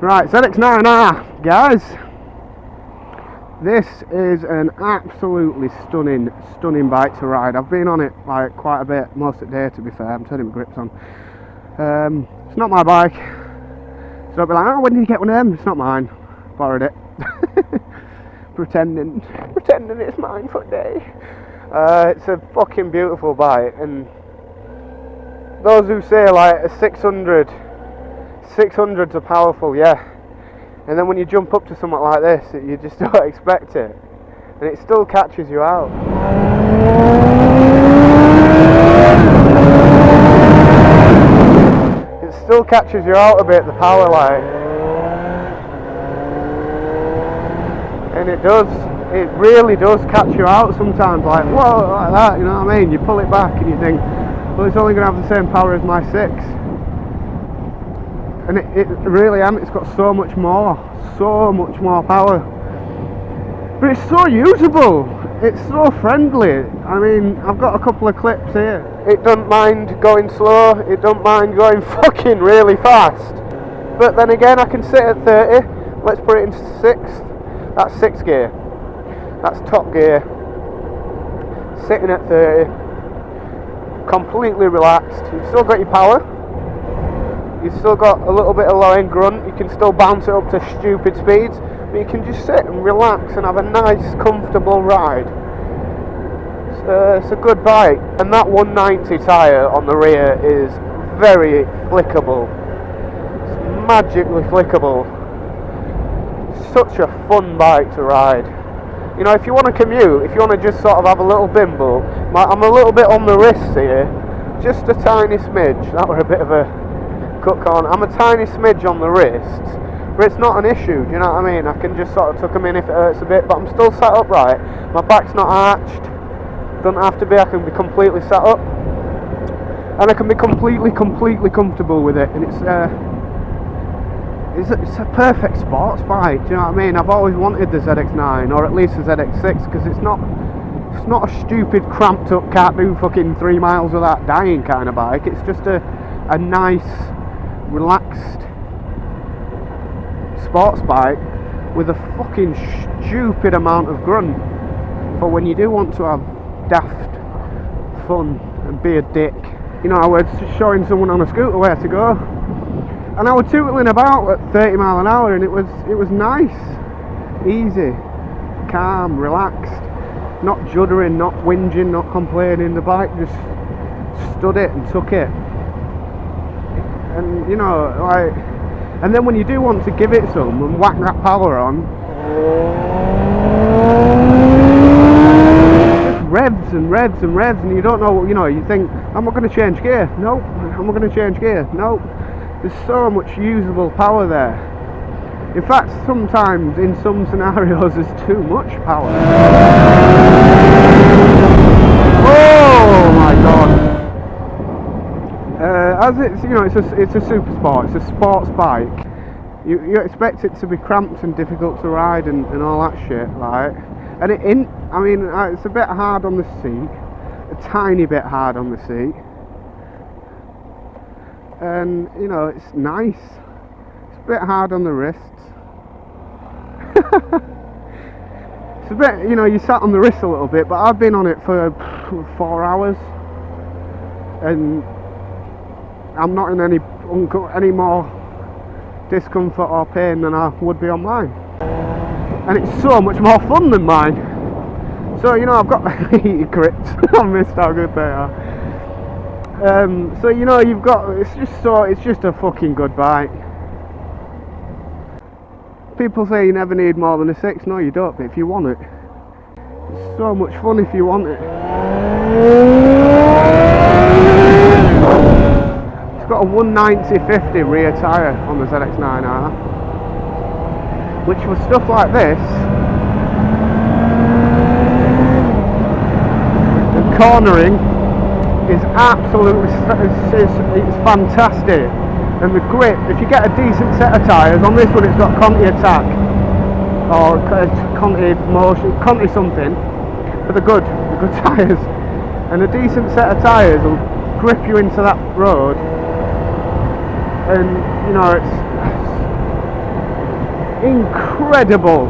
Right, ZX9R, guys. This is an absolutely stunning bike to ride. I've been on it like quite a bit, most of the day to be fair. I'm turning my grips on. It's not my bike, so don't be like, oh, when did you get one of them? It's not mine. Borrowed it. pretending it's mine for a day. It's a fucking beautiful bike, and those who say like a 600s are powerful, yeah. And then when you jump up to something like this, you just don't expect it, and it still catches you out. It still catches you out a bit, the power line, and it really does catch you out sometimes, like whoa, like that, you know what I mean? You pull it back and you think, well, it's only going to have the same power as my 6. And it really ain't. It's got so much more power. But it's so usable. It's so friendly. I mean, I've got a couple of clips here. It doesn't mind going slow. It doesn't mind going fucking really fast. But then again, I can sit at 30. Let's put it into 6th. That's 6th gear. That's top gear. Sitting at 30. Completely relaxed. You've still got your power. You've still got a little bit of low end grunt. You can still bounce it up to stupid speeds, but you can just sit and relax and have a nice comfortable ride. It's a good bike, and that 190 tyre on the rear is very flickable. It's magically flickable. Such a fun bike to ride. You know, if you want to commute, if you want to just sort of have a little bimble, I'm a little bit on the wrists here, just a tiny smidge. That were a bit of a cut corn. I'm a tiny smidge on the wrists, but it's not an issue, do you know what I mean? I can just sort of tuck them in if it hurts a bit, but I'm still sat upright. My back's not arched. Doesn't have to be. I can be completely sat up, and I can be completely comfortable with it. And it's a perfect sports bike, do you know what I mean? I've always wanted the ZX9, or at least the ZX6, because it's not a stupid cramped up, can't do fucking 3 miles without dying kind of bike. It's just a nice, relaxed sports bike with a fucking stupid amount of grunt for when you do want to have daft fun and be a dick. You know, I was just showing someone on a scooter where to go, and I was tootling about at 30 mile an hour, and it was nice, easy, calm, relaxed, not juddering, not whinging, not complaining. The bike just stood it and took it. And you know, like, and then when you do want to give it some and whack that power on, it just revs and revs and revs, and you don't know, you know, you think, am I going to change gear? Nope. Am I going to change gear? Nope. There's so much usable power there. In fact, sometimes in some scenarios there's too much power. Oh my god. As it's, you know, it's a super sport, it's a sports bike. You expect it to be cramped and difficult to ride and all that shit, right? And I mean, it's a bit hard on the seat, a tiny bit hard on the seat. And, you know, it's nice. It's a bit hard on the wrists. It's a bit, you know, you sat on the wrist a little bit, but I've been on it for 4 hours. And I'm not in any more discomfort or pain than I would be on mine, and it's so much more fun than mine. So, you know, I've got heated grips. I missed how good they are. So, you know, you've got, it's just a fucking good bike. People say you never need more than a 6. No, you don't. But if you want it, it's so much fun if you want it. Got a 190/50 rear tyre on the ZX9R, which for stuff like this, the cornering is absolutely, it's fantastic, and the grip, if you get a decent set of tyres, on this one it's got Conti Attack, or Conti Motion, Conti something, but they're good tyres, and a decent set of tyres will grip you into that road. And you know, incredible.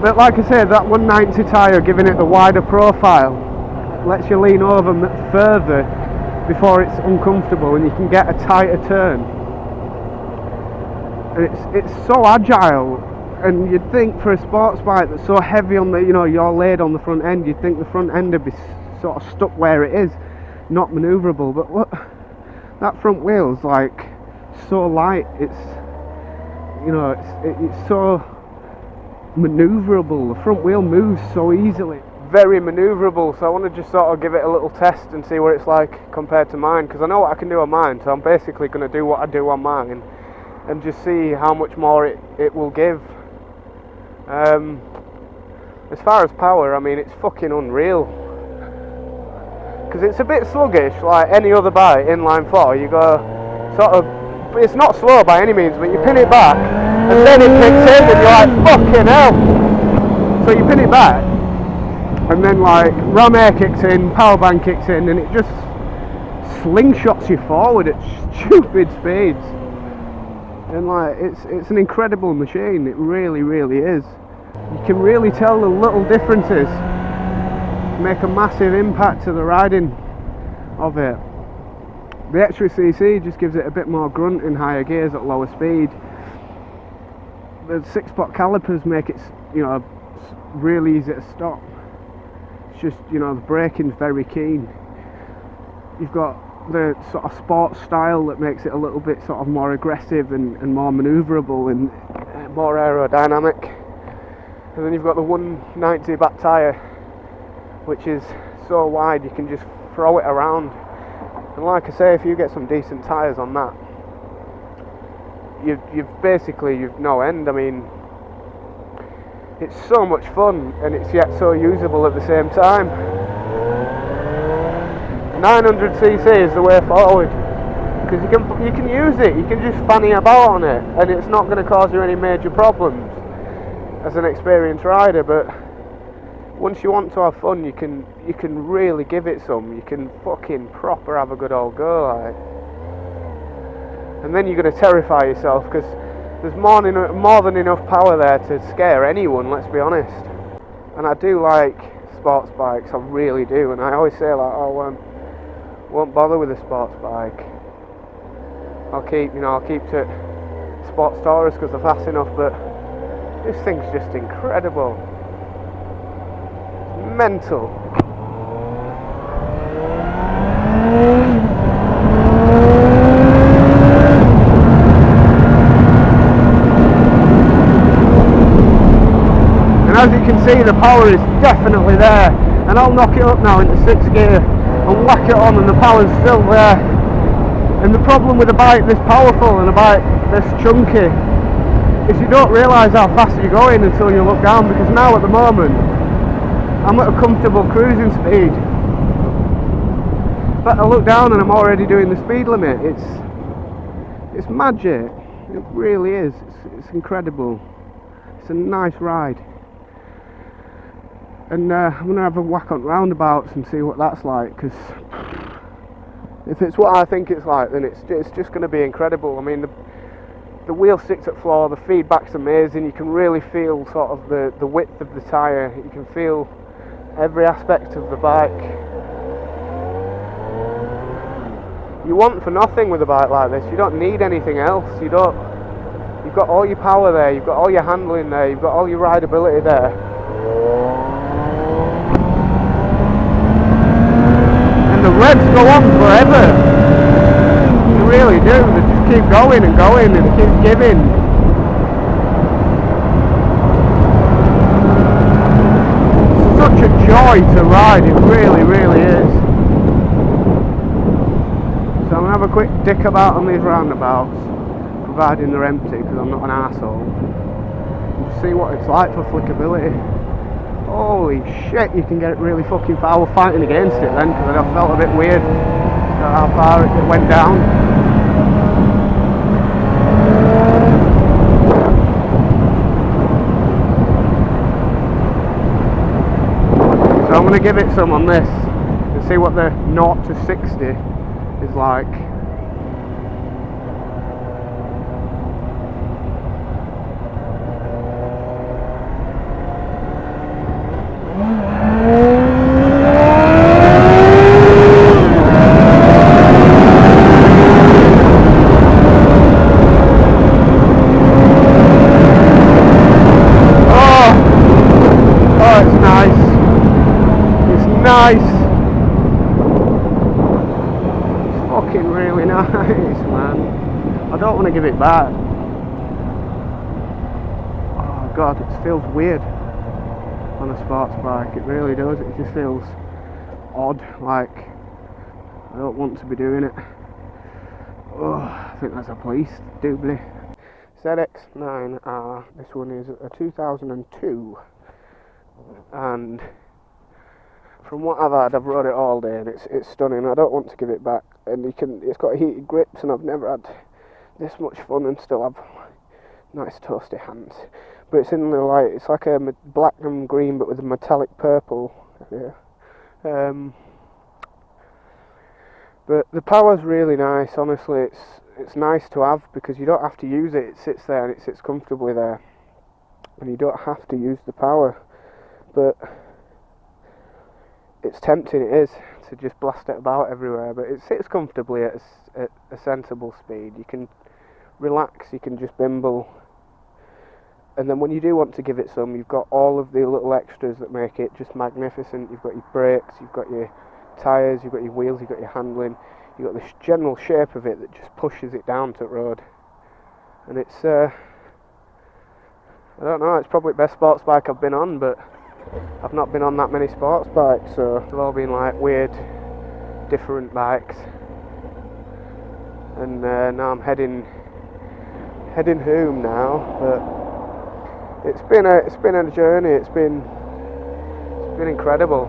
But like I said, that 190 tyre, giving it the wider profile, lets you lean over further before it's uncomfortable, and you can get a tighter turn. And it's so agile. And you'd think for a sports bike that's so heavy on the, you're laid on the front end, you'd think the front end would be sort of stuck where it is, not manoeuvrable. But look, that front wheel's like so light. It's it's so manoeuvrable. The front wheel moves so easily, very manoeuvrable. So I want to just sort of give it a little test and see what it's like compared to mine, because I know what I can do on mine. So I'm basically going to do what I do on mine and just see how much more it will give. As far as power, I mean, it's fucking unreal, because it's a bit sluggish like any other bike inline 4. You go sort of, it's not slow by any means, but you pin it back and then it kicks in and you're like, fucking hell. So you pin it back and then like ram air kicks in, power band kicks in, and it just slingshots you forward at stupid speeds. And like, it's an incredible machine. It really, really is. You can really tell the little differences make a massive impact to the riding of it. The extra cc just gives it a bit more grunt in higher gears at lower speed. The 6-spot calipers make it, really easy to stop. It's just, the braking's very keen. You've got the sort of sports style that makes it a little bit sort of more aggressive and more manoeuvrable and more aerodynamic. And then you've got the 190 back tyre, which is so wide you can just throw it around. And like I say, if you get some decent tyres on that, you've no end. I mean, it's so much fun and it's yet so usable at the same time. 900cc is the way forward, because you can use it, you can just fanny about on it, and it's not going to cause you any major problems as an experienced rider. But once you want to have fun, you can really give it some. You can fucking proper have a good old go, like. And then you're going to terrify yourself, because there's more than enough power there to scare anyone, let's be honest. And I do like sports bikes, I really do, and I always say like, won't bother with a sports bike. I'll keep to sports Taurus because they're fast enough, but this thing's just incredible. It's mental. And as you can see, the power is definitely there, and I'll knock it up now into 6th gear and whack it on, and the power's still there. And the problem with a bike this powerful and a bike this chunky is you don't realise how fast you're going until you look down, because now at the moment I'm at a comfortable cruising speed, but I look down and I'm already doing the speed limit. It's magic, it really is. It's incredible. It's a nice ride. And I'm going to have a whack on roundabouts and see what that's like, because if it's what I think it's like, then it's just going to be incredible. I mean, the wheel sticks at floor, the feedback's amazing. You can really feel sort of the width of the tyre. You can feel every aspect of the bike. You want for nothing with a bike like this. You don't need anything else. You've got all your power there, you've got all your handling there, you've got all your rideability there. And the revs go on forever. They really do. They just keep going and going, and it keeps giving. Such a joy to ride, it really, really is. So I'm going to have a quick dick about on these roundabouts, providing they're empty, because I'm not an arsehole. And just see what it's like for flickability. Holy shit, you can get it really fucking far. I was fighting against it then, because I felt a bit weird how far it went down. So I'm going to give it some on this and see what the 0 to 60 is like. really nice, man. I don't want to give it back. Oh god, it feels weird on a sports bike. It really does. It just feels odd, like I don't want to be doing it. Oh, I think that's a police doobly. ZX9R, this one is a 2002, and from what I've had, I've rode it all day and it's stunning. I don't want to give it back, and it's got heated grips, and I've never had this much fun and still have nice toasty hands. But it's in the light, it's like a black and green but with a metallic purple area. But the power's really nice, honestly. It's nice to have because you don't have to use it. It sits there and it sits comfortably there, and you don't have to use the power. But it's tempting, it is, to just blast it about everywhere. But it sits comfortably at a sensible speed. You can relax, you can just bimble. And then when you do want to give it some, you've got all of the little extras that make it just magnificent. You've got your brakes, you've got your tyres, you've got your wheels, you've got your handling, you've got this general shape of it that just pushes it down to road. And it's, I don't know, it's probably the best sports bike I've been on, but I've not been on that many sports bikes, so they've all been like weird, different bikes. And now I'm heading home now, but it's been a journey. It's been incredible.